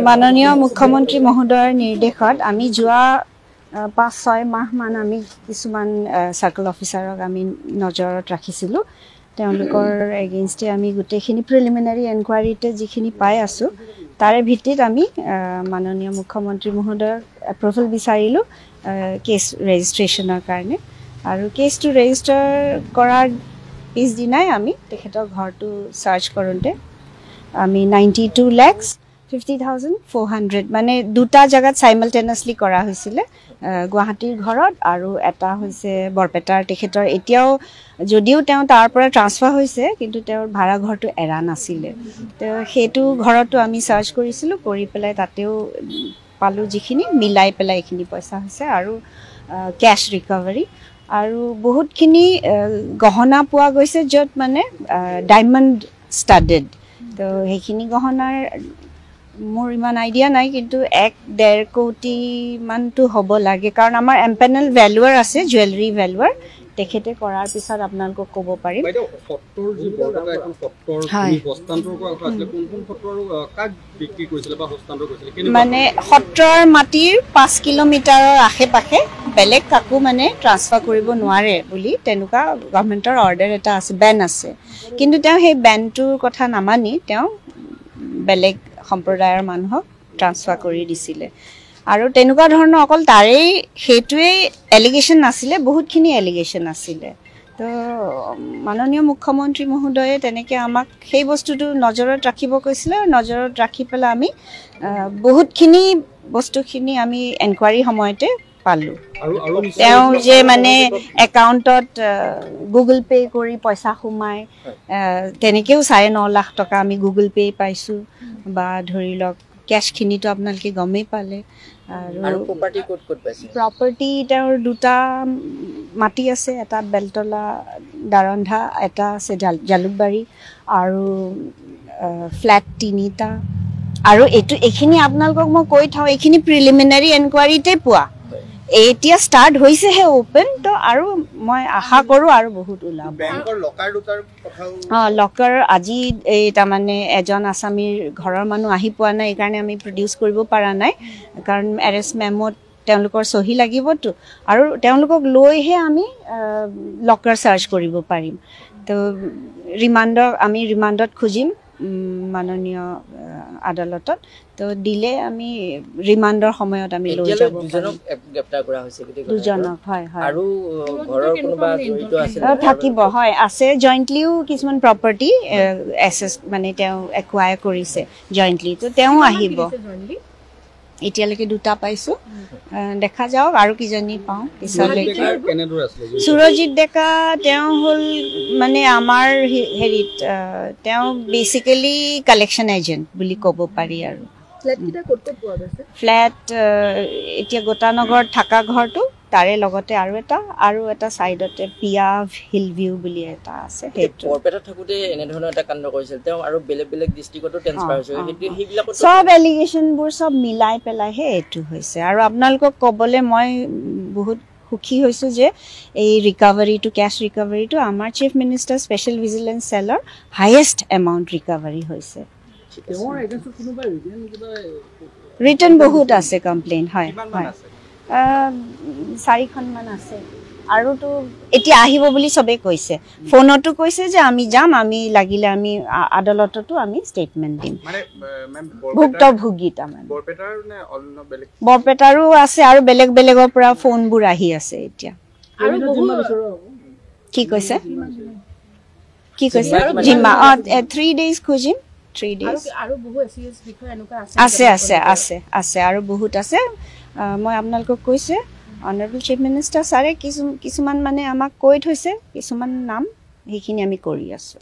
মাননীয় মুখ্যমন্ত্ৰী মহোদয়ৰ নিৰ্দেশত আমি যোৱা 5-6 মাহ মান আমি কিছুমান সাৰ্কেল অফিচাৰক আমি নজৰত ৰাখিছিলোঁ তেওঁলোকৰ এগেইনষ্টে আমি গোটেইখিনি প্ৰিলিমিনাৰী এনকুৱাৰীতে যিখিনি পাই আছোঁ তাৰে ভিত্তিত আমি মাননীয় মুখ্যমন্ত্ৰী মহোদয়ৰ এপ্ৰুভেল বিচাৰিলোঁ কেছ ৰেজিষ্ট্ৰেশ্যনৰ কাৰণে আৰু কেছটো ৰেজিষ্টাৰ কৰাৰ পিছদিনাই আমি তেখেতৰ ঘৰটো সাৰ্চ কৰোঁতে আমি 92,50,400 মানে দুটা জায়গাত সাইমালটেনিয়াছলি কৰা হৈছিল গুৱাহাটীৰ ঘৰত আৰু এটা হৈছে বৰপেটাৰ তেখেতৰ এতিয়াও যদিও তেওঁ তাৰ পৰা ট্ৰান্সফাৰ হৈছে কিন্তু তেওঁৰ ভাড়া ঘৰটো এৰা নাছিলে তো সেইটো ঘৰতো আমি সাৰ্চ কৰিছিলোঁ কৰি পেলাই তাতেও পালোঁ যিখিনি মিলাই পেলাই এইখিনি পইচা হৈছে আৰু কেশ ৰিকভাৰী আৰু বহুতখিনি গহনা পোৱা গৈছে য'ত মানে ডায়মণ্ড ষ্টাডেড তো সেইখিনি গহনাৰ মোৰ ইমান আইডিয়া নাই কিন্তু 1-1.5 কোটি মানটো হ'ব লাগে কাৰণ আমাৰ এম্পেনেল ভ্যালুৱাৰ আছে জুৱেলাৰী ভ্যালুৱাৰ তেখেতে কৰাৰ পিছত আপোনালোকক ক'ব পাৰিম ফটোৰ যি বৰপেটা এখন ফটোৰ হস্তান্তৰ কৰা আছিল কোন ফটো আৰু কাক বিক্ৰী কৰিছিল বা হস্তান্তৰ কৰিছিল মানে সত্ৰৰ মাটিৰ 5 কিলোমিটাৰৰ আশে-পাশে বেলেগ কাকো মানে ট্ৰান্সফাৰ কৰিব নোৱাৰে বুলি তেনেকুৱা গভৰ্ণমেণ্টৰ অৰ্ডাৰ এটা আছে বেন আছে কিন্তু তেওঁ সেই বেনটোৰ কথা নামানি তেওঁ বেলেগ সম্প্ৰদায়ৰ মানুহক ট্ৰান্সফাৰ কৰি দিছিলে আৰু তেনেকুৱা ধৰণৰ অকল তাৰেই সেইটোৱে এলিগেশ্যন নাছিলে বহুতখিনি এলিগেশ্যন আছিলে তো মাননীয় মুখ্যমন্ত্ৰী মহোদয়ে তেনেকৈ আমাক সেই বস্তুটো নজৰত ৰাখিব কৈছিলে আৰু নজৰত ৰাখি পেলাই আমি বহুতখিনি বস্তুখিনি আমি এনকুৱাৰী সময়তে পালোঁ তেওঁ যে মানে একাউণ্টত গুগল পে' কৰি পইচা সোমাই তেনেকৈও 9.5 লাখ টকা আমি গুগল পে' পাইছোঁ বা ধৰি লওক কেছখিনিতো আপোনালোকে গমেই পালে আৰু প্ৰপাৰ্টি তেওঁৰ দুটা মাটি আছে এটা বেলতলা দাৰন্ধা এটা আছে জালুকবাৰী আৰু ফ্লেট 3টা আৰু এইখিনি আপোনালোকক মই কৈ থওঁ এইখিনি প্ৰিলিমিনাৰী এনকুৱাৰীতে পোৱা এতিয়া ষ্টাৰ্ট হৈছেহে ওপেন তো আৰু মই আশা কৰোঁ আৰু বহুত ওলাব লকাৰ আজি এই তাৰমানে এজন আছামীৰ ঘৰৰ মানুহ আহি পোৱা নাই এইকাৰণে আমি প্ৰডিউচ কৰিব পৰা নাই কাৰণ এৰেষ্ট মেমত তেওঁলোকৰ চহী লাগিবতো আৰু তেওঁলোকক লৈহে আমি লকাৰ চাৰ্চ কৰিব পাৰিম তো আমি ৰিমাণ্ডত খুজিম মাননীয় আদালতত তো দিলে আমি ৰিমাণ্ডৰ সময়ত আমি লৈ যাব দুজনক হয় হয় আৰু ঘৰৰ কোনোবা জড়িত আছে থাকিব হয় আছে জইণ্টলিও কিছুমান প্ৰপাৰ্টি এছেছ মানে তেওঁ একুৱায়াৰ কৰিছে জইণ্টলি তো তেওঁ আহিব এতিয়ালৈকে দুটা পাইছোঁ দেখা যাওক আৰু কিজনী পাওঁ পিছলৈকে সুৰজিত ডেকা তেওঁ হ'ল মানে আমাৰ হেৰিত তেওঁ বেচিকেলি কালেকশ্যন এজেণ্ট বুলি ক'ব পাৰি আৰু ফ্লেট এতিয়া গোটানগৰত থকা ঘৰটো তাৰে লগতে আৰু এটা চাইডতে পিয়া হিল ভিউ বুলি এটা আছে সেইটো বৰপেটাত থাকোঁতে এনেধৰণৰ এটা কাণ্ড কৰিছিল তেওঁ আৰু বেলেগ বেলেগ ডিষ্ট্ৰিক্টতো ট্ৰান্সফাৰ হৈছে সেইবিলাক সব এলিগেশ্যনবোৰ সব মিলাই পেলাইহে এইটো হৈছে আৰু আপোনালোকক ক'বলৈ মই বহুত সুখী হৈছোঁ যে এই ৰিকভাৰীটো কেছ ৰিকভাৰীটো আমাৰ চিফ মিনিষ্টাৰ স্পেচিয়েল ভিজিলেন্স চেলৰ হাইয়েষ্ট এমাউণ্ট ৰিকভাৰী হৈছে ৰিটাৰ্ণ বহুত আছে কমপ্লেইন হয় হয় 4খনমান আছে আৰুতো এতিয়া আহিব বুলি চবেই কৈছে ফোনতো কৈছে যে আমি যাম আমি লাগিলে আমি আদালততো আমি ষ্টেটমেণ্ট দিম ভুক্তভোগী তাৰমানে বৰপেটাৰো আছে আৰু বেলেগ বেলেগৰ পৰা ফোনবোৰ আহি আছে এতিয়া কি কৈছে জিম্মা 3 days খুজিম 3 days আছে আৰু বহুত আছে মই আপোনালোকক কৈছে অনাৰেবল চিফ মিনিষ্টাৰ ছাৰে কিছুমান মানে আমাক কৈ থৈছে কিছুমান নাম সেইখিনি আমি কৰি আছোঁ